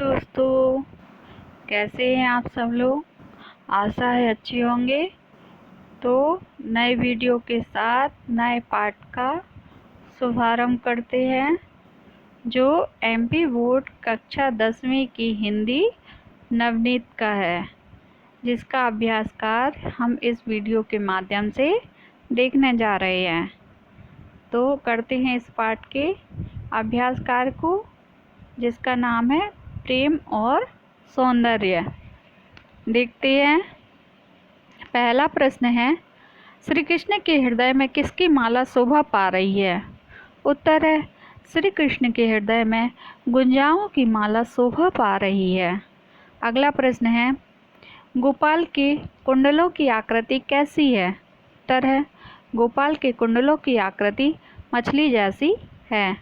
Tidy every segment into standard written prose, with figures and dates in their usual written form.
दोस्तों, कैसे हैं आप सब लोग। आशा है अच्छे होंगे। तो नए वीडियो के साथ नए पाठ का शुभारंभ करते हैं, जो एमपी बोर्ड कक्षा 10वीं की हिंदी नवनीत का है, जिसका अभ्यास कार्य हम इस वीडियो के माध्यम से देखने जा रहे हैं। तो करते हैं इस पाठ के अभ्यास कार्य को, जिसका नाम है प्रेम और सौंदर्य। देखते हैं। पहला प्रश्न है, श्री कृष्ण के हृदय में किसकी माला शोभा पा रही है। उत्तर है, श्री कृष्ण के हृदय में गुंजाओं की माला शोभा पा रही है। अगला प्रश्न है, गोपाल के कुंडलों की आकृति कैसी है। उत्तर है, गोपाल के कुंडलों की आकृति मछली जैसी है।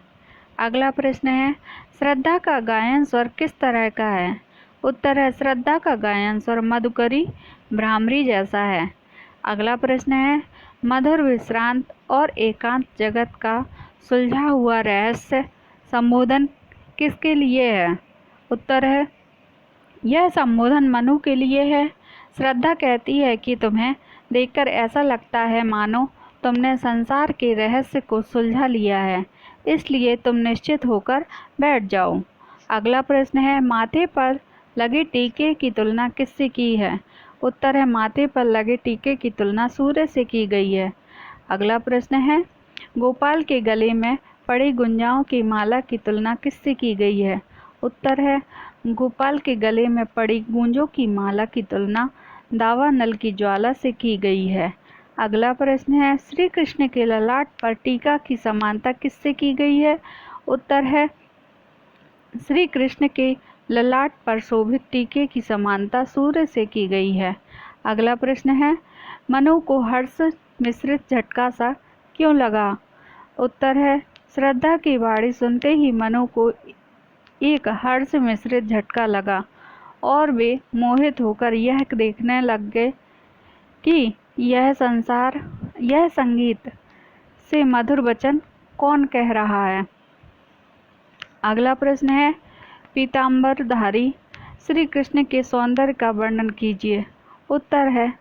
अगला प्रश्न है, श्रद्धा का गायन स्वर किस तरह का है। उत्तर है, श्रद्धा का गायन स्वर मधुकरी भ्रामरी जैसा है। अगला प्रश्न है, मधुर विश्रांत और एकांत जगत का सुलझा हुआ रहस्य संबोधन किसके लिए है। उत्तर है, यह संबोधन मनु के लिए है। श्रद्धा कहती है कि तुम्हें देखकर ऐसा लगता है मानो तुमने संसार के रहस्य को सुलझा लिया है, इसलिए तुम निश्चित होकर बैठ जाओ। अगला प्रश्न है, माथे पर लगे टीके की तुलना किससे की है। उत्तर है, माथे पर लगे टीके की तुलना सूर्य से की गई है। अगला प्रश्न है, गोपाल के गले में पड़ी गुंजाओं की माला की तुलना किससे की गई है। उत्तर है, गोपाल के गले में पड़ी गूंजों की माला की तुलना दावानल की ज्वाला से की गई है। अगला प्रश्न है, श्री कृष्ण के ललाट पर टीका की समानता किससे की गई है। उत्तर है, श्री कृष्ण के ललाट पर शोभित टीके की समानता सूर्य से की गई है। अगला प्रश्न है, मनु को हर्ष मिश्रित झटका सा क्यों लगा। उत्तर है, श्रद्धा की वाणी सुनते ही मनु को एक हर्ष मिश्रित झटका लगा और वे मोहित होकर यह देखने लग गए कि यह संगीत से मधुर वचन कौन कह रहा है। अगला प्रश्न है, पीतांबरधारी श्री कृष्ण के सौंदर्य का वर्णन कीजिए। उत्तर है,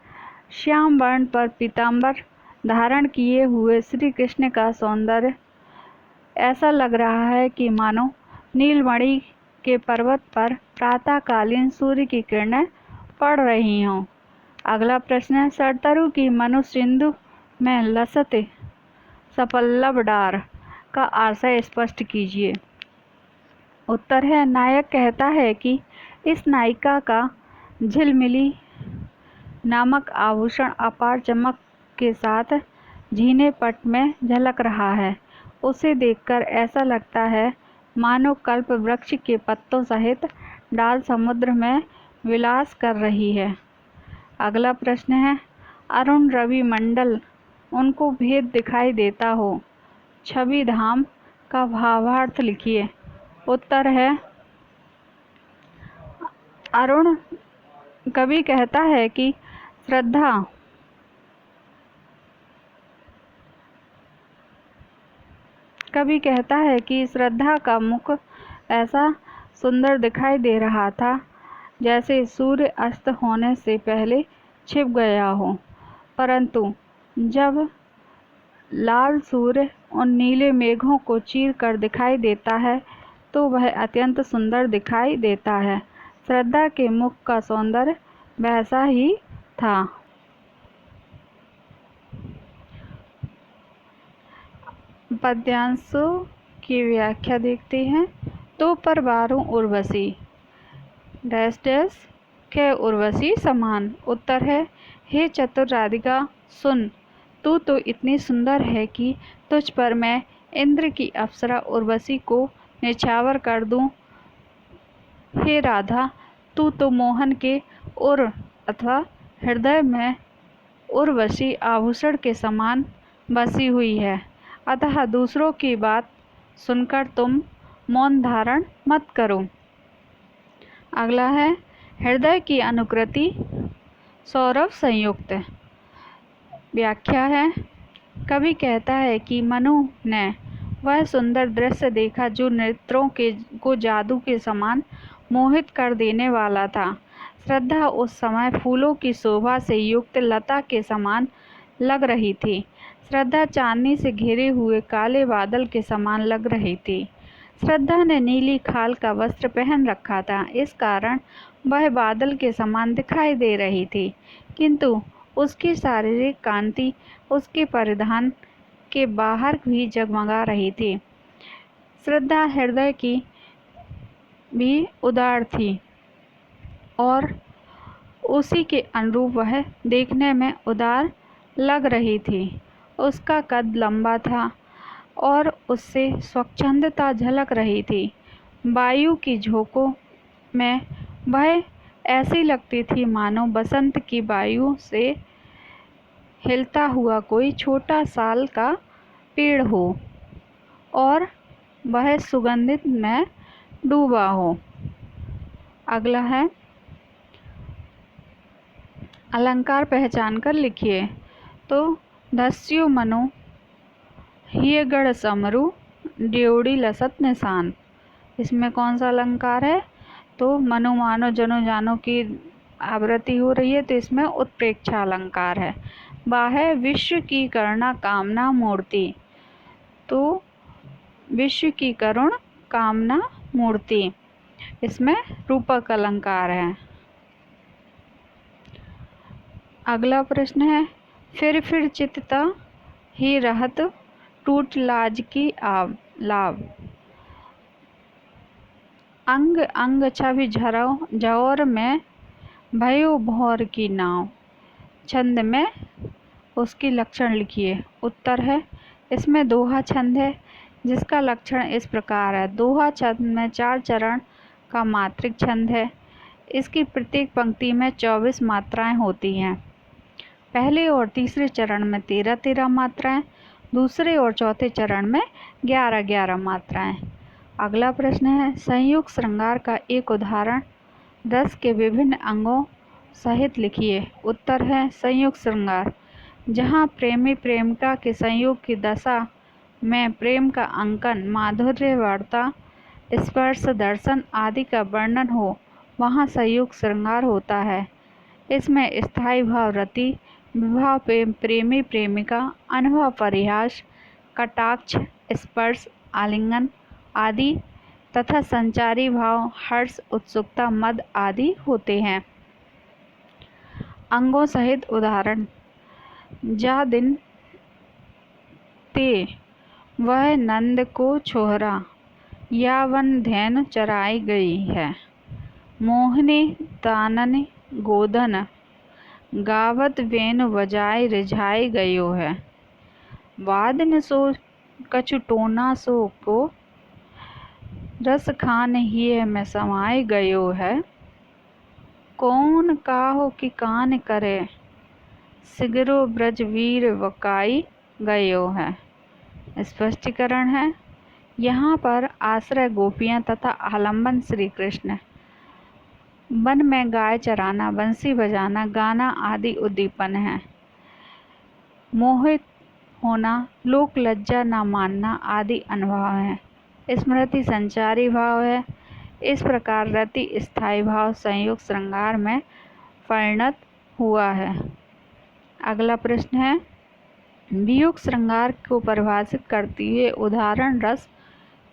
श्याम वर्ण पर पीतांबर धारण किए हुए श्री कृष्ण का सौंदर्य ऐसा लग रहा है कि मानो नीलमणि के पर्वत पर प्रातःकालीन सूर्य की किरणें पड़ रही हों। अगला प्रश्न है, शरतरु की मनु सिंधु में लसते सपल्लव डार का आशय स्पष्ट कीजिए। उत्तर है, नायक कहता है कि इस नायिका का झिलमिली नामक आभूषण अपार चमक के साथ झीने पट में झलक रहा है। उसे देखकर ऐसा लगता है मानो कल्प वृक्ष के पत्तों सहित डाल समुद्र में विलास कर रही है। अगला प्रश्न है, अरुण रवि मंडल उनको भेद दिखाई देता हो, छवि धाम का भावार्थ लिखिए। उत्तर है, अरुण कवि कहता है कि श्रद्धा का मुख ऐसा सुंदर दिखाई दे रहा था जैसे सूर्य अस्त होने से पहले छिप गया हो, परंतु जब लाल सूर्य उन नीले मेघों को चीर कर दिखाई देता है तो वह अत्यंत सुंदर दिखाई देता है। श्रद्धा के मुख का सौंदर्य वैसा ही था। पद्यांशों की व्याख्या देखते हैं। तो पर बारू उर्वशी डैश डैश कै उर्वशी समान। उत्तर है, हे चतुर राधिका सुन, तू तो इतनी सुंदर है कि तुझ पर मैं इंद्र की अप्सरा उर्वशी को निछावर कर दूं। हे राधा, तू तो मोहन के उर अथवा हृदय में उर्वशी आभूषण के समान बसी हुई है, अतः दूसरों की बात सुनकर तुम मौन धारण मत करो। अगला है, हृदय की अनुकृति सौरभ संयुक्त। व्याख्या है, कवि कहता है कि मनु ने वह सुंदर दृश्य देखा जो नेत्रों को जादू के समान मोहित कर देने वाला था। श्रद्धा उस समय फूलों की शोभा से युक्त लता के समान लग रही थी। श्रद्धा चांदनी से घिरे हुए काले बादल के समान लग रही थी। श्रद्धा ने नीली खाल का वस्त्र पहन रखा था, इस कारण वह बादल के समान दिखाई दे रही थी, किंतु उसकी शारीरिक कांति उसके परिधान के बाहर भी जगमगा रही थी। श्रद्धा हृदय की भी उदार थी और उसी के अनुरूप वह देखने में उदार लग रही थी। उसका कद लंबा था और उससे स्वच्छंदता झलक रही थी। वायु की झोंकों में वह ऐसी लगती थी मानो बसंत की वायु से हिलता हुआ कोई छोटा साल का पेड़ हो और वह सुगंधित में डूबा हो। अगला है अलंकार पहचान कर लिखिए। तो धस्यु मनु हिय गढ़ समरु ड्योढ़ी लसत निशान, इसमें कौन सा अलंकार है? तो मनु मानो जनु जानो की आवृत्ति हो रही है, तो इसमें उत्प्रेक्षा अलंकार है। बाह्य विश्व की करुणा कामना मूर्ति, तो विश्व की करुण कामना मूर्ति, इसमें रूपक अलंकार है। अगला प्रश्न है फिर चित्ता ही रहत टूट लाज की लाभ, अंग अंग छवि झौर में भयो भौर की नाव, छंद में उसकी लक्षण लिखिए। उत्तर है इसमें दोहा छंद है, जिसका लक्षण इस प्रकार है। दोहा छंद में 4 चरण का मात्रिक छंद है। इसकी प्रत्येक पंक्ति में 24 मात्राएं होती हैं। पहले और तीसरे चरण में 13-13 मात्राएं, दूसरे और चौथे चरण में 11-11 मात्राएं। अगला प्रश्न है संयुक्त श्रृंगार का एक उदाहरण रस के विभिन्न अंगों सहित लिखिए। उत्तर है संयुक्त श्रृंगार, जहाँ प्रेमी प्रेमिका के संयोग की दशा में प्रेम का अंकन, माधुर्य वार्ता, स्पर्श, दर्शन आदि का वर्णन हो, वहाँ संयुक्त श्रृंगार होता है। इसमें स्थायी भाव रति, विवाह प्रेमी प्रेमिका, अनुभव परिहास, कटाक्ष, स्पर्श, आलिंगन आदि तथा संचारी भाव हर्ष, उत्सुकता, मद आदि होते हैं। अंगों सहित उदाहरण जा दिन ते वह नंद को छोहरा, या वन धेनु चराई गई है, मोहनी तानन गोधन, गावत वेणु बजाय रिझाई गयो है, वादन सो कछु टोना सो को, रस खान हिय में समाय गयो है, कौन काहो कि कान करे, सिगरो ब्रज वीर वकाई गयो है। स्पष्टीकरण है, यहाँ पर आश्रय गोपियाँ तथा आलंबन श्री कृष्ण, वन में गाय चराना, बंसी बजाना, गाना आदि उद्दीपन है। मोहित होना, लोक लज्जा न मानना आदि अनुभव है। स्मृति संचारी भाव है। इस प्रकार रति स्थायी भाव संयुक्त श्रृंगार में परिणत हुआ है। अगला प्रश्न है वियुक्त श्रृंगार को परिभाषित करती हुए उदाहरण रस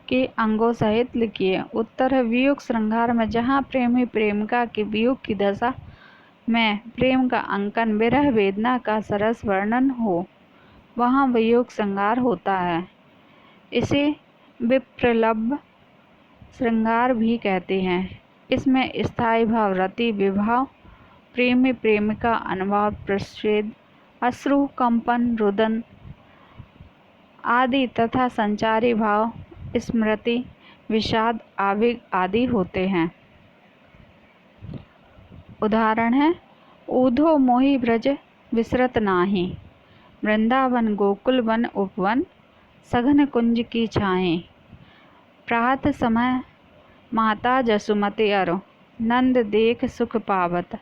के अंगों सहित लिखिए। उत्तर है वियुक्त श्रृंगार में जहाँ प्रेमी प्रेमिका के वियोग की दशा में प्रेम का अंकन, विरह वेदना का सरस वर्णन हो, वहाँ वियोग श्रृंगार होता है। इसे विप्रलभ श्रृंगार भी कहते हैं। इसमें स्थायी भाव रति, विवाह प्रेमी प्रेमिका, अनुभव, प्रस्वेद, अश्रु, कंपन, रुदन आदि तथा संचारी भाव स्मृति, विषाद, आवेग आदि होते हैं। उदाहरण है ऊधो मोहि ब्रज विसरत नाही, वृंदावन गोकुल वन उपवन, सघन कुंज की छाएं, प्रात समय माता जसुमति अरो, नंद देख सुख पावत,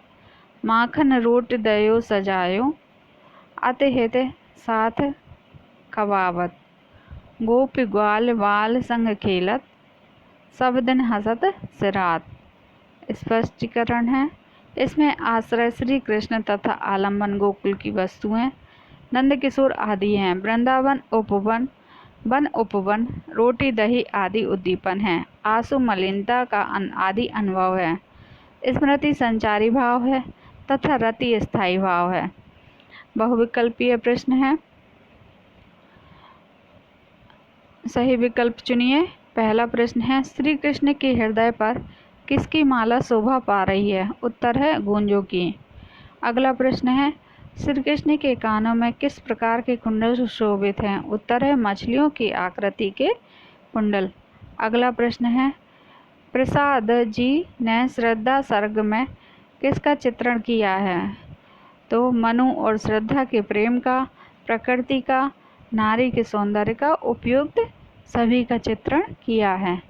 माखन रोट दयो सजायो, अतिहित साथ खवावत, गोप ग्वाल बाल संग खेलत, सब दिन हसत सिरात। स्पष्टीकरण है। इसमें आश्रय श्री कृष्ण तथा आलम्बन गोकुल की वस्तुएं नंद किशोर आदि हैं। वृंदावन उपवन, वन उपवन, रोटी दही आदि उद्दीपन हैं। आंसू मलिनता का आदि अनुभव है। स्मृति संचारी भाव है तथा रति स्थायी भाव है। बहुविकल्पीय प्रश्न है, सही विकल्प चुनिए। पहला प्रश्न है, श्री कृष्ण के हृदय पर किसकी माला शोभा पा रही है? उत्तर है गूंजों की। अगला प्रश्न है, श्री कृष्ण के कानों में किस प्रकार के कुंडल सुशोभित हैं? उत्तर है मछलियों की आकृति के कुंडल। अगला प्रश्न है, प्रसाद जी ने श्रद्धा सर्ग में किसका चित्रण किया है? तो मनु और श्रद्धा के प्रेम का, प्रकृति का, नारी के सौंदर्य का, उपयुक्त सभी का चित्रण किया है।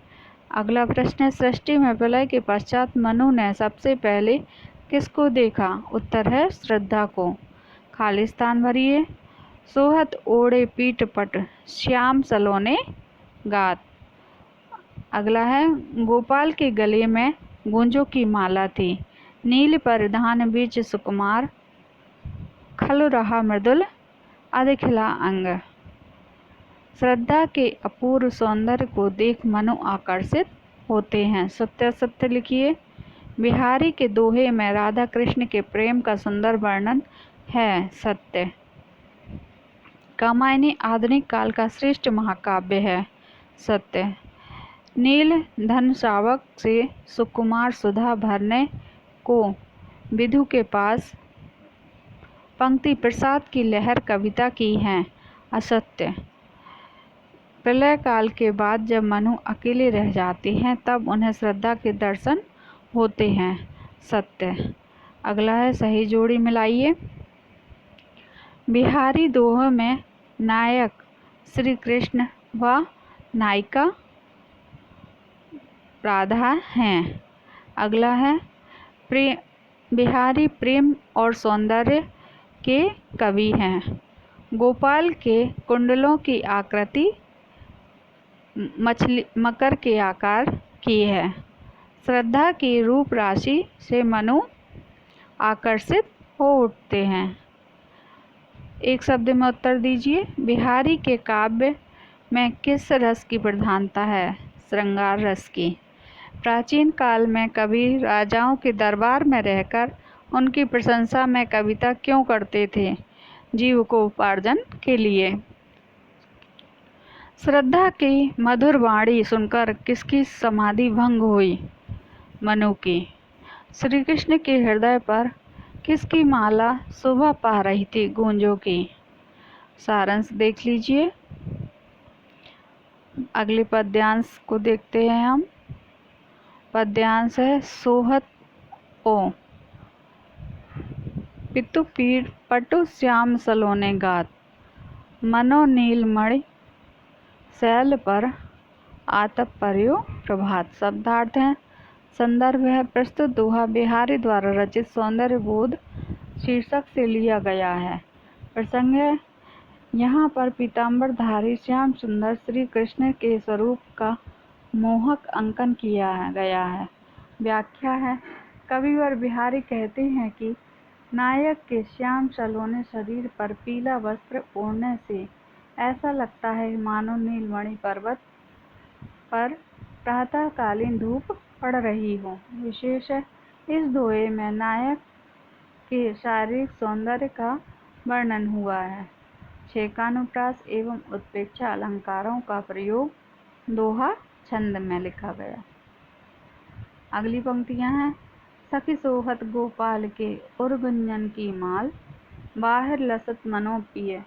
अगला प्रश्न है, सृष्टि में प्रलय के पश्चात मनु ने सबसे पहले किसको देखा? उत्तर है श्रद्धा को। खाली स्थान भरिए। सोहत ओढ़े पीठ पट, श्याम सलोने गात। अगला है, गोपाल के गले में गूंजों की माला थी। नील परिधान बीच सुकुमार, खल रहा मृदुल अधिखिला अंग। श्रद्धा के अपूर्व सौंदर्य को देख मनु आकर्षित होते हैं। सत्यासत्य लिखिए। बिहारी के दोहे में राधा कृष्ण के प्रेम का सुंदर वर्णन है। सत्य। कामायनी आधुनिक काल का श्रेष्ठ महाकाव्य है। सत्य। नील धन शावक से सुकुमार सुधा भरने को विधु के पास पंक्ति प्रसाद की लहर कविता की है। असत्य। प्रलय काल के बाद जब मनु अकेले रह जाते हैं तब उन्हें श्रद्धा के दर्शन होते हैं। सत्य। अगला है, सही जोड़ी मिलाइए। बिहारी दोहे में नायक श्री कृष्ण व नायिका राधा हैं। अगला है, बिहारी प्रेम और सौंदर्य के कवि हैं। गोपाल के कुंडलों की आकृति मकर के आकार की है। श्रद्धा की रूप राशि से मनु आकर्षित हो उठते हैं। एक शब्द में उत्तर दीजिए। बिहारी के काव्य में किस रस की प्रधानता है? श्रृंगार रस की। प्राचीन काल में कवि राजाओं के दरबार में रहकर उनकी प्रशंसा में कविता क्यों करते थे? जीविकोपार्जन के लिए। श्रद्धा की मधुर वाणी सुनकर किसकी समाधि भंग हुई? मनु की। श्री कृष्ण के हृदय पर किसकी माला शोभा पा रही थी? गूंजों की। सारांश देख लीजिए। अगले पद्यांश को देखते हैं हम। पद्यांश है, सोहत ओ पितु पीठ पटु श्याम सलोने गात, मनो नीलमणि शैल पर आतप पर्यो प्रभात। शब्दार्थ है। संदर्भ है, प्रस्तुत दोहा बिहारी द्वारा रचित सौंदर्य बोध शीर्षक से लिया गया है। प्रसंग है, यहाँ पर पीताम्बरधारी श्याम सुंदर श्री कृष्ण के स्वरूप का मोहक अंकन किया गया है। व्याख्या है, कविवर बिहारी कहते हैं कि नायक के श्याम सलोने शरीर पर पीला वस्त्र ओढ़ने से ऐसा लगता है मानो नीलमणि पर्वत पर प्रातःकालीन धूप पड़ रही हो। विशेष है, इस दोहे में नायक के शारीरिक सौंदर्य का वर्णन हुआ है। छेकानुप्रास एवं उत्प्रेक्षा अलंकारों का प्रयोग दोहा छंद में लिखा गया। अगली पंक्तियां हैं, सखी सोहत गोपाल के उर्गुंजन की माल, बाहर लसत मनो पिय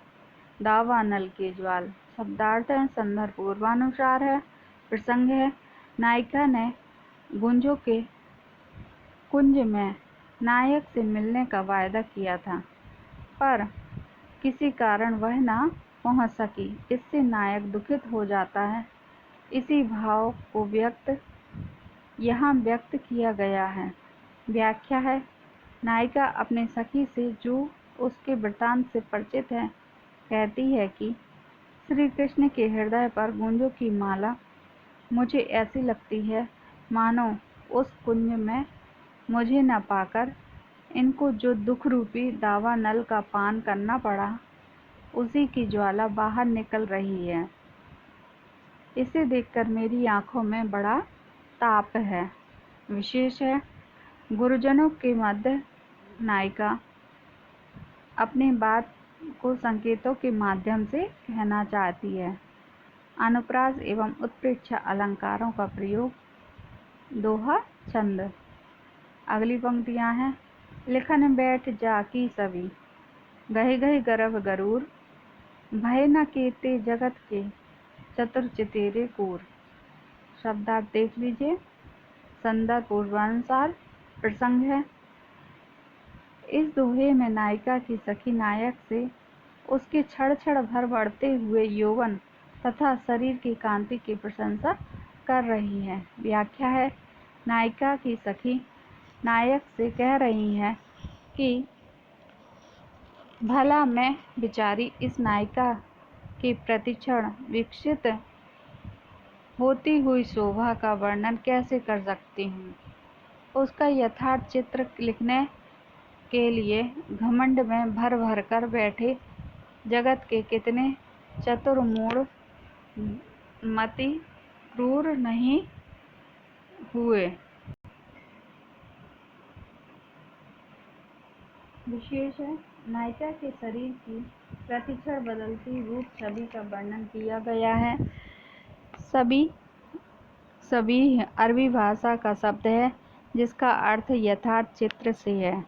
दावा नल के ज्वाल। शब्दार्थ है, संदर्भ पूर्वानुसार है। प्रसंग है, नायिका ने गुंजों के कुंज में नायक से मिलने का वायदा किया था, पर किसी कारण वह ना पहुंच सकी। इससे नायक दुखित हो जाता है। इसी भाव को यहाँ व्यक्त किया गया है। व्याख्या है, नायिका अपने सखी से जो उसके वृत्तांत से परिचित है कहती है कि श्री कृष्ण के हृदय पर गूंजों की माला मुझे ऐसी लगती है मानो उस कुंज में मुझे न पाकर इनको जो दुख रूपी दावा नल का पान करना पड़ा, उसी की ज्वाला बाहर निकल रही है। इसे देखकर मेरी आंखों में बड़ा ताप है। विशेष है, गुरुजनों के मध्य नायिका अपनी बात को संकेतों के माध्यम से कहना चाहती है। अनुप्रास एवं उत्प्रेक्षा अलंकारों का प्रयोग। दोहा छंद। अगली पंक्तियां हैं। लिखन बैठ जाकी सभी, गहे गहे गर्भ गरूर, भय न केते जगत के, चतुर चितेरे कूर। शब्दार्थ देख लीजिए। संदर्भ पूर्वानुसार प्रसंग है। इस दोहे में नायिका की सखी नायक से उसके क्षण क्षण भर बढ़ते हुए यौवन तथा शरीर की कांति की प्रशंसा कर रही है। व्याख्या है। नायिका की सखी नायक से कह रही है कि भला मैं बेचारी इस नायिका के प्रतिक्षण विकसित होती हुई शोभा का वर्णन कैसे कर सकती हूँ। उसका यथार्थ चित्र लिखने के लिए घमंड में भर भर कर बैठे जगत के कितने चतुर मूढ़ मति क्रूर नहीं हुए। विशेष है, नायिका के शरीर की प्रतिक्षण बदलती रूप छवि का वर्णन किया गया है। सभी अरबी भाषा का शब्द है जिसका अर्थ यथार्थ चित्र से है।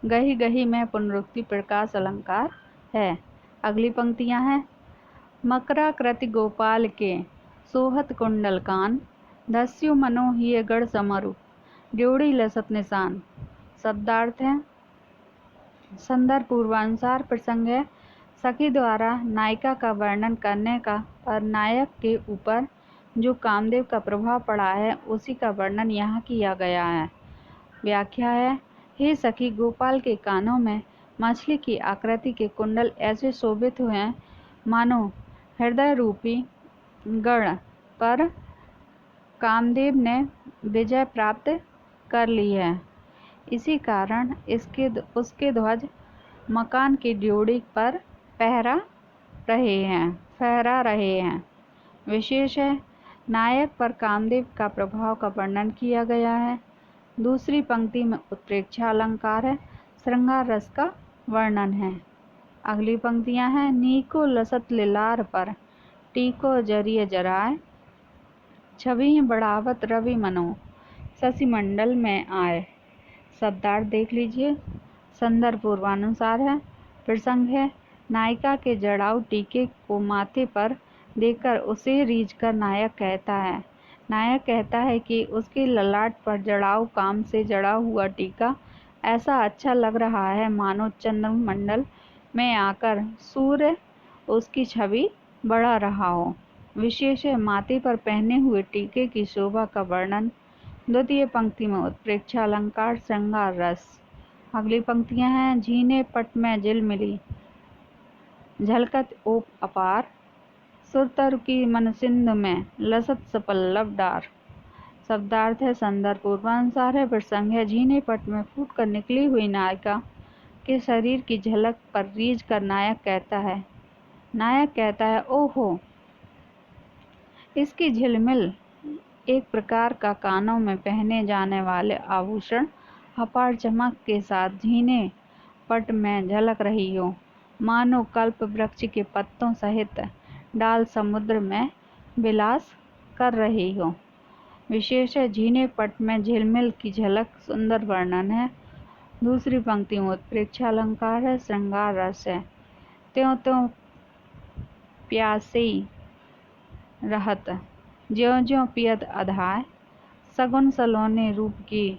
गही गही में पुनरुक्ति प्रकाश अलंकार है। अगली पंक्तियां हैं। मकराकृति गोपाल के सोहत कुंडल कान, धस्यु मनो हिय गढ़ समरु, ड्योढ़ी लसत निशान। शब्दार्थ है। संदर्भ पूर्वानुसार प्रसंग है। सखी द्वारा नायिका का वर्णन करने का और नायक के ऊपर जो कामदेव का प्रभाव पड़ा है उसी का वर्णन यहाँ किया गया है। व्याख्या है। हे सखी, गोपाल के कानों में मछली की आकृति के कुंडल ऐसे शोभित हुए हैं मानो हृदय रूपी गढ़ पर कामदेव ने विजय प्राप्त कर ली है। इसी कारण उसके ध्वज मकान की ड्योढ़ी पर फहरा रहे हैं। विशेष है, नायक पर कामदेव का प्रभाव का वर्णन किया गया है। दूसरी पंक्ति में उत्प्रेक्षा अलंकार है, श्रृंगार रस का वर्णन है। अगली पंक्तियां हैं। नीको लसत लिलार पर, टीको जरिय जराय, छवि बढ़ावत रवि मनो, शशि मंडल में आए। शब्दार्थ देख लीजिए। संदर्भ पूर्वानुसार है। प्रसंग है। नायिका के जड़ाऊ टीके को माथे पर देखकर उसे रीझकर नायक कहता है कि उसके ललाट पर जड़ाऊ काम से जड़ा हुआ टीका ऐसा अच्छा लग रहा है मानो चंद्रमंडल में आकर सूर्य उसकी छवि बढ़ा रहा हो। विशेष है, माथे पर पहने हुए टीके की शोभा का वर्णन। द्वितीय पंक्ति में उत्प्रेक्षा अलंकार, श्रृंगार रस। अगली पंक्तियां हैं। झीने पट में झिलमिली, झलकत ओप अपार, सुरतर की मन सिंध में लसत सपल्लव डार। शब्दार्थ है। संदर्भ पूर्वानुसार है। प्रसंग है। झीने पट में फूट कर निकली हुई नायिका के शरीर की झलक पर रीझ कर नायक कहता है ओहो, इसकी झिलमिल एक प्रकार का कानों में पहने जाने वाले आभूषण अपार चमक के साथ झीने पट में झलक रही हो, मानो कल्प वृक्ष के पत्तों सहित डाल समुद्र में विलास कर रही हो। विशेष है, झीने पट में झिलमिल की झलक सुंदर वर्णन है। दूसरी पंक्ति में उत्प्रेक्षा अलंकार है, श्रृंगार रस है। त्यों त्यों प्यासी रहत, ज्यों ज्यों पियत अधाय, सगुन सलोने रूप की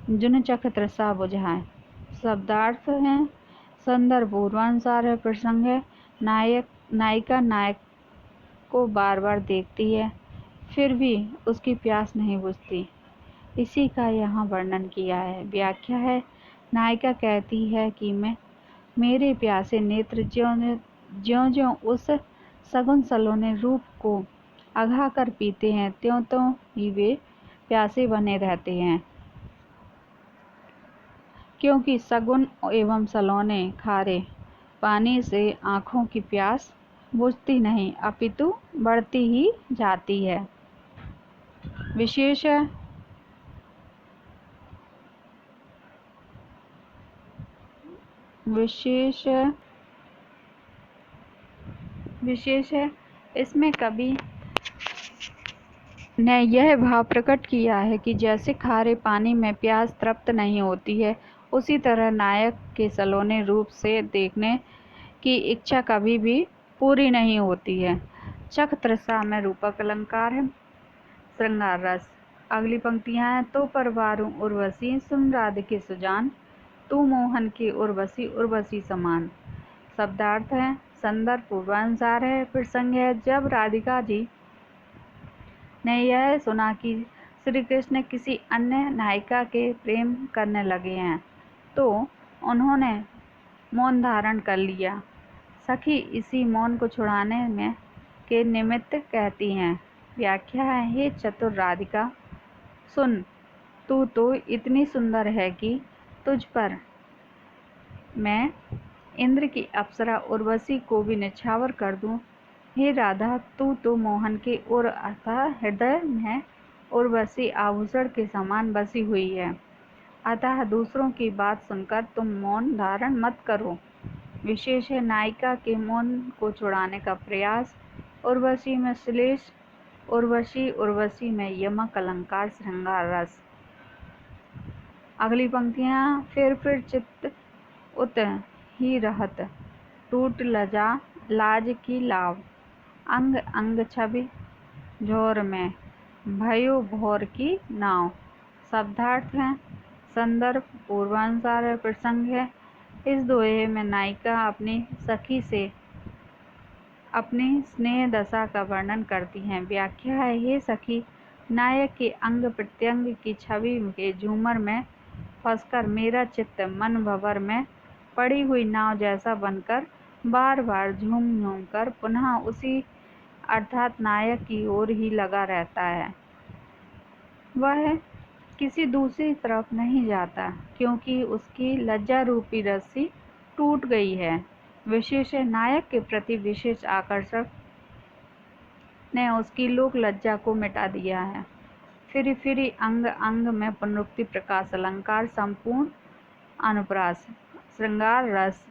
जुन चख तृषा बुझाए। शब्दार्थ हैं। संदर्भ पूर्वानुसार है। प्रसंग है। नायिका नायक को बार बार देखती है, फिर भी उसकी प्यास नहीं बुझती। इसी का यहाँ वर्णन किया है। व्याख्या है। नायिका कहती है कि मेरे प्यासे नेत्र ज्यों ज्यों उस सगुन सलोने रूप को अघा कर पीते हैं, त्यों त्यों ही वे प्यासे बने रहते हैं, क्योंकि सगुन एवं सलोने खारे पानी से आँखों की प्यास बुझती नहीं, अपितु बढ़ती ही जाती है। विशेष है इसमें कवि ने यह भाव प्रकट किया है कि जैसे खारे पानी में प्यास तृप्त नहीं होती है, उसी तरह नायक के सलोने रूप से देखने की इच्छा कभी भी पूरी नहीं होती है। चख तृषा में रूपक अलंकार है। श्रृंगार रस। अगली पंक्तियां हैं। तो परवारू उर्वशी सुन राधिके सुजान, तू मोहन की उर्वशी उर्वशी समान। शब्दार्थ है। संदर्भ पूर्वानुसार है। प्रसंग है जब राधिका जी ने यह सुना कि श्री कृष्ण किसी अन्य नायिका के प्रेम करने लगे हैं, तो उन्होंने मौन धारण कर लिया। सखी इसी मौन को छुड़ाने में के निमित्त कहती हैं। व्याख्या है। हे चतुर राधिका, सुन, तू तो इतनी सुंदर है कि तुझ पर मैं इंद्र की अप्सरा उर्वशी को भी निछावर कर दूं। हे राधा, तू तो मोहन के उर अतः हृदय में उर्वशी आभूषण के समान बसी हुई है, अतः दूसरों की बात सुनकर तुम मौन धारण मत करो। विशेष है। नायिका के मौन को छुड़ाने का प्रयास। उर्वशी में श्लेष, उर्वशी उर्वशी में यमक अलंकार। श्रृंगार रस। अगली पंक्तियां। फिर चित्त उत ही रहत, टूट लजा लाज की लाव, अंग अंग छवि झोर में, भयो भोर की नाव। शब्दार्थ है। संदर्भ पूर्वानुसार है। प्रसंग है। इस दोहे में नायिका अपनी सखी से अपनी स्नेह दशा का वर्णन करती हैं। व्याख्या है। हे सखी, नायक के अंग प्रत्यंग की छवि के झूमर में फंसकर मेरा चित्त मन भंवर में पड़ी हुई नाव जैसा बनकर बार बार झूम झूम कर पुनः उसी अर्थात नायक की ओर ही लगा रहता है। वह किसी दूसरी तरफ नहीं जाता, क्योंकि उसकी लज्जा रूपी रस्सी टूट गई है। विशेष नायक के प्रति विशेष आकर्षक ने उसकी लोक लज्जा को मिटा दिया है। फिरी अंग अंग में पुनरुक्ति प्रकाश अलंकार। संपूर्ण अनुप्रास। श्रृंगार रस।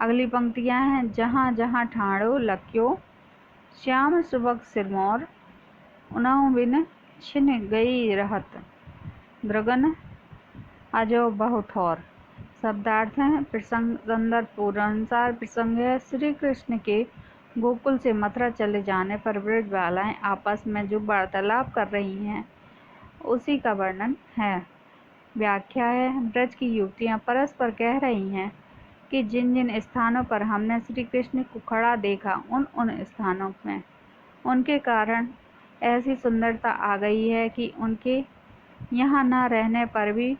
अगली पंक्तियां हैं। जहाँ जहाँ ठाणो लक्यो, श्याम सुबक सिरमौर, उन्हु बिन छिन गई रहत, द्रगन अजो बहु ठौर। शब्दार्थ हैं। प्रसंग संदर्भ पूर्वानुसार। प्रसंग है। श्री कृष्ण के गोकुल से मथुरा चले जाने पर ब्रज बालाएं आपस में जो वार्तालाप कर रही हैं, उसी का वर्णन है। व्याख्या है। ब्रज की युवतियां परस्पर कह रही हैं कि जिन जिन स्थानों पर हमने श्री कृष्ण को खड़ा देखा, उन उन स्थानों में उनके कारण ऐसी सुंदरता आ गई है कि उनके यहाँ न रहने पर भी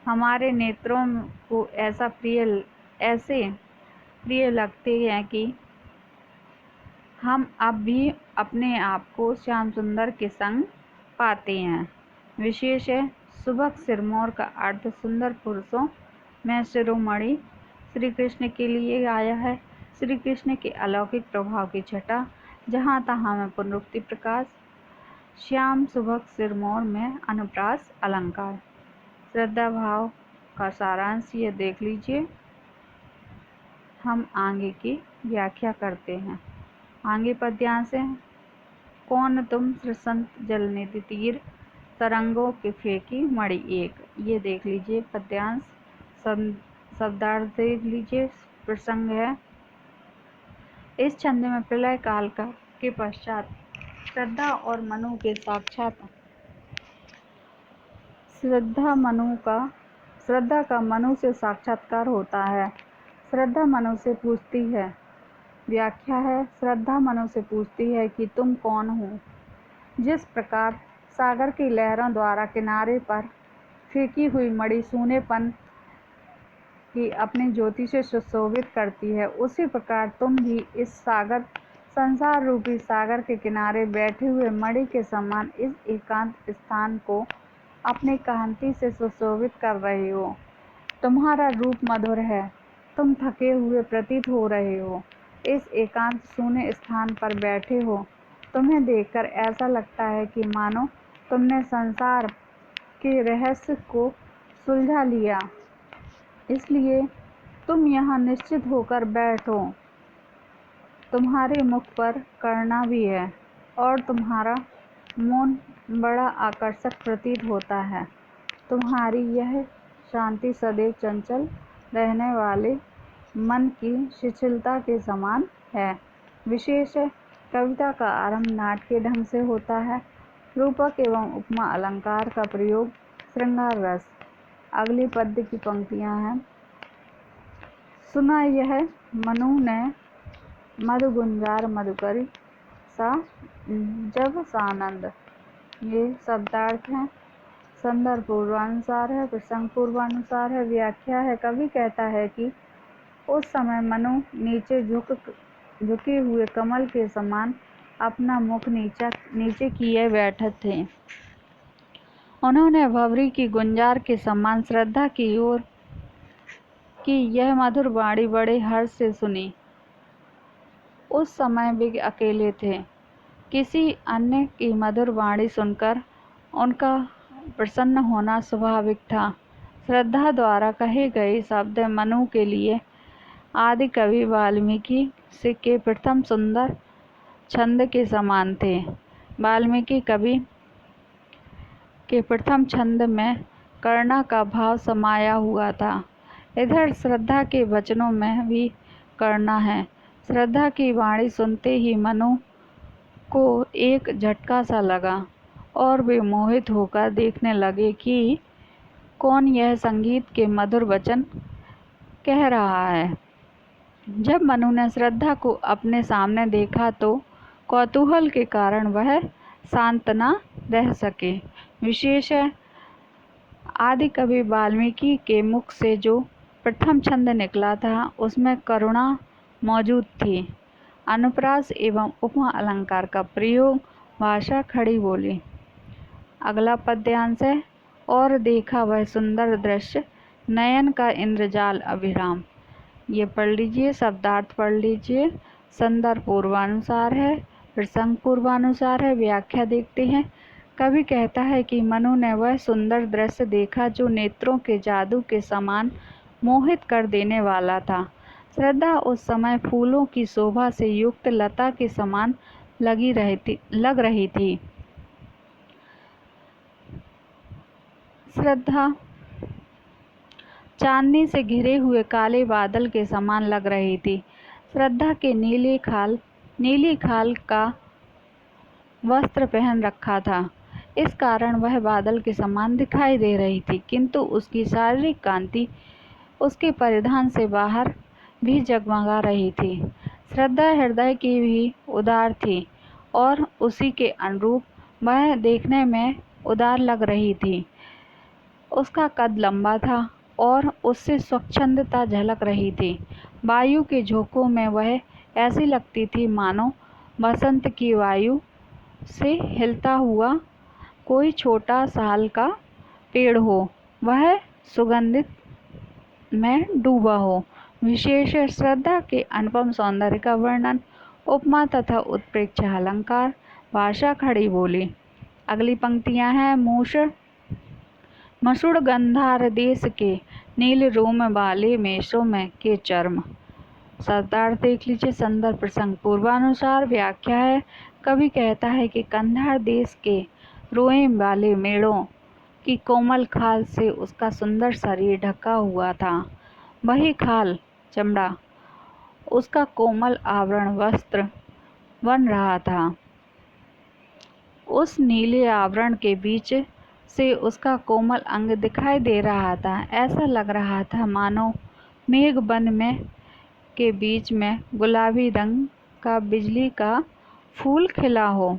हमारे नेत्रों को ऐसे प्रिय लगते हैं कि हम अब भी अपने आप को श्याम सुंदर के संग पाते हैं। विशेष है। सुबक सिरमौर का अर्थ सुंदर पुरुषों में शिरोमणि श्री कृष्ण के लिए आया है। श्री कृष्ण के अलौकिक प्रभाव की छटा जहाँ तहाँ में पुनरुक्ति प्रकाश। श्याम सुबक सिरमौर में अनुप्रास अलंकार। श्रद्धा भाव का सारांश ये देख लीजिए। हम आगे की व्याख्या करते हैं। आगे पद्यांश है। कौन तुम श्रीसंत जलनिधि तीर, तरंगों के फेंकी मणि एक। ये देख लीजिए पद्यांश। शब्दार्थ देख लीजिए। प्रसंग है। इस छंद में प्रलय काल के पश्चात श्रद्धा और मनु के श्रद्धा का मनु से साक्षात्कार होता है। श्रद्धा मनु से पूछती है। व्याख्या है। श्रद्धा मनु से पूछती है कि तुम कौन हो। जिस प्रकार सागर की लहरों द्वारा किनारे पर फेंकी हुई मणि सूनेपन की अपनी ज्योति से सुशोभित करती है, उसी प्रकार तुम भी इस संसार रूपी सागर के किनारे बैठे हुए मणि के समान इस एकांत स्थान को अपनी कांति से सुशोभित कर रहे हो। तुम्हारा रूप मधुर है, तुम थके हुए प्रतीत हो रहे हो। इस एकांत शून्य स्थान पर बैठे हो। तुम्हें देखकर ऐसा लगता है कि मानो तुमने संसार के रहस्य को सुलझा लिया, इसलिए तुम यहाँ निश्चित होकर बैठो। तुम्हारे मुख पर करना भी है और तुम्हारा मौन बड़ा आकर्षक प्रतीत होता है। तुम्हारी यह शांति सदैव चंचल रहने वाले मन की शिथिलता के समान है। विशेष कविता का आरंभ नाटकीय ढंग से होता है। रूपक एवं उपमा अलंकार का प्रयोग श्रृंगार रस। अगली पद्य की पंक्तियां हैं। सुना यह मनु ने मधु गुंजार मधुकरी सा जब सानंद। ये शब्दार्थ हैं। संदर्भ पूर्वानुसार है, प्रसंग पूर्वानुसार है। व्याख्या है। कवि कहता है कि उस समय मनु नीचे झुके हुए कमल के समान अपना मुख नीचे किए बैठे थे। उन्होंने भंवरी की गुंजार के समान श्रद्धा की ओर की यह मधुर वाणी बड़े हर्ष से सुनी। उस समय वे अकेले थे। किसी अन्य की मधुर वाणी सुनकर उनका प्रसन्न होना स्वाभाविक था। श्रद्धा द्वारा कहे गए शब्द मनु के लिए आदि कवि वाल्मीकि के प्रथम सुंदर छंद के समान थे। वाल्मीकि कवि के प्रथम छंद में करुणा का भाव समाया हुआ था। इधर श्रद्धा के वचनों में भी करुणा है। श्रद्धा की वाणी सुनते ही मनु को एक झटका सा लगा और वे मोहित होकर देखने लगे कि कौन यह संगीत के मधुर वचन कह रहा है। जब मनु ने श्रद्धा को अपने सामने देखा तो कौतूहल के कारण वह शांत न रह सके। विशेष आदि कवि वाल्मीकि के मुख से जो प्रथम छंद निकला था उसमें करुणा मौजूद थी। अनुप्रास एवं उपमा अलंकार का प्रयोग। भाषा खड़ी बोली। अगला पद्यांश है। और देखा वह सुंदर दृश्य, नयन का इंद्रजाल अभिराम। ये पढ़ लीजिए, शब्दार्थ पढ़ लीजिए। संदर्भ पूर्वानुसार है, प्रसंग पूर्वानुसार है। व्याख्या देखते हैं। कवि कहता है कि मनु ने वह सुंदर दृश्य देखा जो नेत्रों के जादू के समान मोहित कर देने वाला था। श्रद्धा उस समय फूलों की शोभा से युक्त लता के समान लग रही थी। श्रद्धा चांदनी से घिरे हुए काले बादल के समान लग रही थी। श्रद्धा के नीली खाल का वस्त्र पहन रखा था, इस कारण वह बादल के समान दिखाई दे रही थी, किंतु उसकी शारीरिक कांति उसके परिधान से बाहर भी जगमगा रही थी। श्रद्धा हृदय की भी उदार थी और उसी के अनुरूप वह देखने में उदार लग रही थी। उसका कद लंबा था और उससे स्वच्छंदता झलक रही थी। वायु के झोंकों में वह ऐसी लगती थी मानो बसंत की वायु से हिलता हुआ कोई छोटा साल का पेड़ हो, वह सुगंधित में डूबा हो। विशेष श्रद्धा के अनुपम सौंदर्य का वर्णन। उपमा तथा उत्प्रेक्षा अलंकार। भाषा खड़ी बोली। अगली पंक्तियां हैं। मसुड़ गंधार देश के नील रोम वाले मेषों में के चर्म। शब्दार्थ देख लीजिए। संदर्भ प्रसंग पूर्वानुसार। व्याख्या है। कवि कहता है कि कंधार देश के रोए वाले मेढ़ों की कोमल खाल से उसका सुंदर शरीर ढका हुआ था। वही खाल चमड़ा उसका कोमल आवरण वस्त्र बन रहा था। उस नीले आवरण के बीच से उसका कोमल अंग दिखाई दे रहा था। ऐसा लग रहा था मानो मेघ वन में के बीच में गुलाबी रंग का बिजली का फूल खिला हो।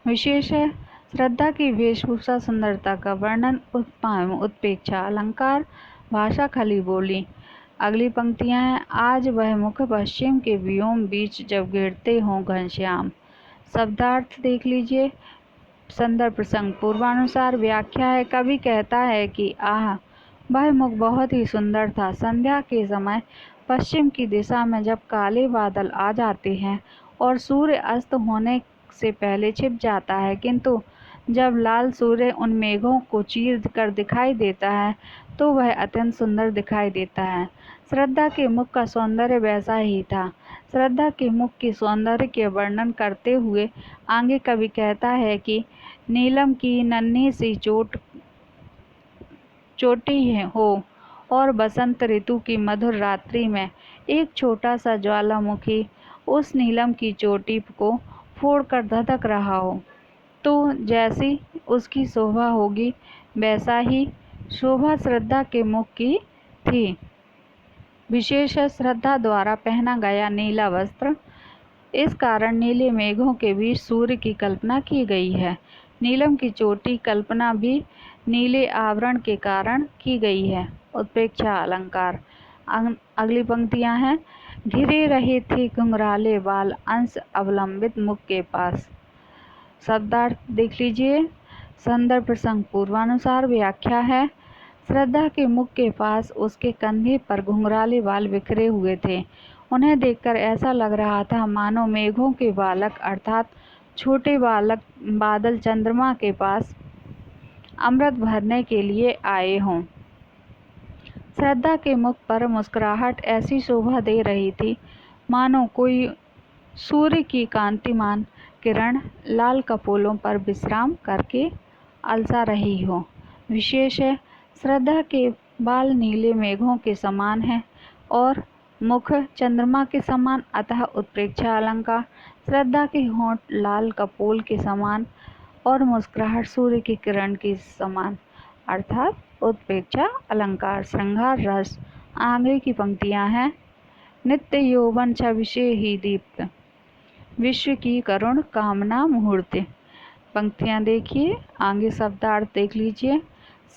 विशेष है श्रद्धा की वेशभूषा सुंदरता का वर्णन। उपमा एवं उत्प्रेक्षा अलंकार। भाषा खली बोली। अगली पंक्तियां हैं। आज वह मुख पश्चिम के व्योम बीच जब गिरते हों घनश्याम। शब्दार्थ देख लीजिए। संदर्भ प्रसंग पूर्वानुसार व्याख्या है। कवि कहता है कि आह, वह मुख बहुत ही सुंदर था। संध्या के समय पश्चिम की दिशा में जब काले बादल आ जाते हैं और सूर्य अस्त होने से पहले छिप जाता है, किंतु जब लाल सूर्य उन मेघों को चीर कर दिखाई देता है तो वह अत्यंत सुंदर दिखाई देता है। श्रद्धा के मुख का सौंदर्य वैसा ही था। श्रद्धा के मुख की सौंदर्य के वर्णन करते हुए आगे कवि कहता है कि नीलम की नन्ही सी चोटी हो और बसंत ऋतु की मधुर रात्रि में एक छोटा सा ज्वालामुखी उस नीलम की चोटी को फोड़कर धधक रहा हो, तो जैसी उसकी शोभा होगी वैसा ही शोभा श्रद्धा के मुख की थी। विशेष है श्रद्धा द्वारा पहना गया नीला वस्त्र। इस कारण नीले मेघों के बीच सूर्य की कल्पना की गई है। नीलम की चोटी कल्पना भी नीले आवरण के कारण की गई है। उत्प्रेक्षा अलंकार। अगली पंक्तियां हैं। घिरे रहे थे घुंघराले बाल अंश अवलंबित मुख के पास। शब्दार्थ देख लीजिए। संदर्भ प्रसंग पूर्वानुसार व्याख्या है। श्रद्धा के मुख के पास उसके कंधे पर घुंघराले बाल बिखरे हुए थे। उन्हें देखकर ऐसा लग रहा था मानो मेघों के बालक अर्थात छोटे बादल चंद्रमा के पास अमृत भरने के लिए आए हों। श्रद्धा के मुख पर मुस्कुराहट ऐसी शोभा दे रही थी मानो कोई सूर्य की कांतिमान किरण लाल कपोलों पर विश्राम करके अलसा रही हो। विशेष है श्रद्धा के बाल नीले मेघों के समान हैं और मुख चंद्रमा के समान, अतः उत्प्रेक्षा अलंकार। श्रद्धा के होंठ लाल कपोल के समान और मुस्कुराहट सूर्य की किरण के समान, अर्थात उत्प्रेक्षा अलंकार। श्रृंगार रस। आगे की पंक्तियां हैं। नित्य यौवन छविषे ही दीप्त विश्व की करुण कामना मुहूर्त। पंक्तियां देखिए। आगे शब्दार्थ देख लीजिए।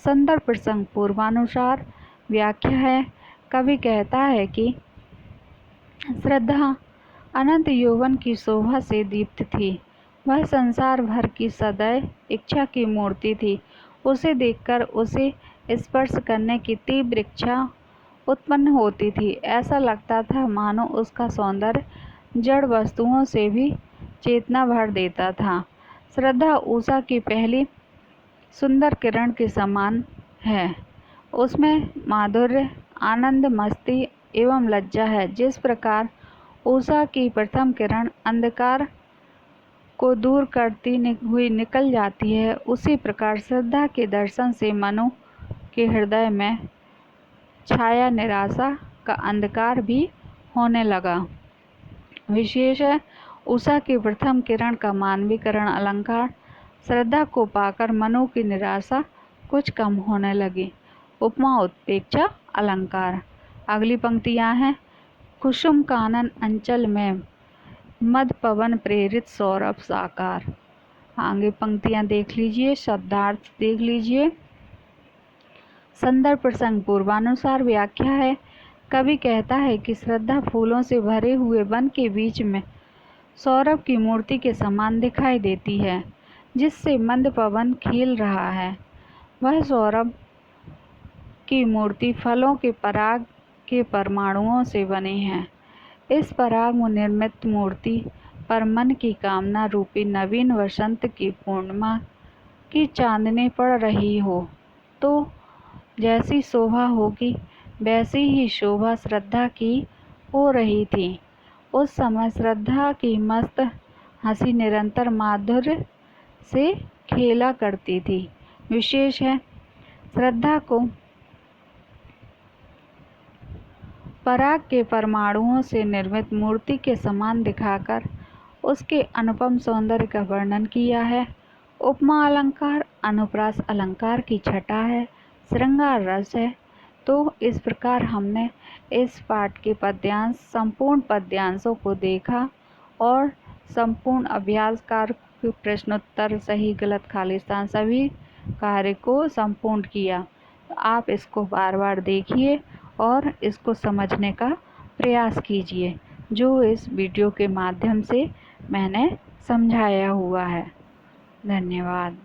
संदर्भ प्रसंग पूर्वानुसार व्याख्या है। कवि कहता है कि श्रद्धा अनंत यौवन की शोभा से दीप्त थी। वह संसार भर की सदैव इच्छा की मूर्ति थी। उसे देखकर उसे स्पर्श करने की तीव्र इच्छा उत्पन्न होती थी। ऐसा लगता था मानो उसका सौंदर्य जड़ वस्तुओं से भी चेतना भर देता था। श्रद्धा उषा की पहली सुंदर किरण के समान है। उसमें माधुर्य, आनंद, मस्ती एवं लज्जा है। जिस प्रकार उषा की प्रथम किरण अंधकार को दूर करती हुई निकल जाती है, उसी प्रकार श्रद्धा के दर्शन से मनु के हृदय में छाया निराशा का अंधकार भी होने लगा। विशेष है उषा की प्रथम किरण का मानवीकरण अलंकार। श्रद्धा को पाकर मनु की निराशा कुछ कम होने लगी। उपमा उत्प्रेक्षा अलंकार। अगली पंक्तियां हैं। कुसुम कानन अंचल में मद पवन प्रेरित सौरभ साकार। आगे पंक्तियां देख लीजिए। शब्दार्थ देख लीजिए। संदर्भ प्रसंग पूर्वानुसार व्याख्या है। कवि कहता है कि श्रद्धा फूलों से भरे हुए वन के बीच में सौरभ की मूर्ति के समान दिखाई देती है, जिससे मंद पवन खिल रहा है। वह सौरभ की मूर्ति फलों के पराग के परमाणुओं से बनी है। इस पराग निर्मित मूर्ति पर मन की कामना रूपी नवीन वसंत की पूर्णिमा की चांदनी पड़ रही हो तो जैसी शोभा होगी वैसी ही शोभा श्रद्धा की हो रही थी। उस समय श्रद्धा की मस्त हंसी निरंतर माधुर्य से खेला करती थी। विशेष है श्रद्धा को पराग के परमाणुओं से निर्मित मूर्ति के समान दिखाकर उसके अनुपम सौंदर्य का वर्णन किया है। उपमा अलंकार अनुप्रास अलंकार की छटा है। श्रृंगार रस है। तो इस प्रकार हमने इस पाठ के पद्यांश संपूर्ण पद्यांशों को देखा और संपूर्ण अभ्यास कार्य, प्रश्नोत्तर, सही गलत खालिस्तान सभी कार्य को संपूर्ण किया। आप इसको बार बार देखिए और इसको समझने का प्रयास कीजिए, जो इस वीडियो के माध्यम से मैंने समझाया हुआ है। धन्यवाद।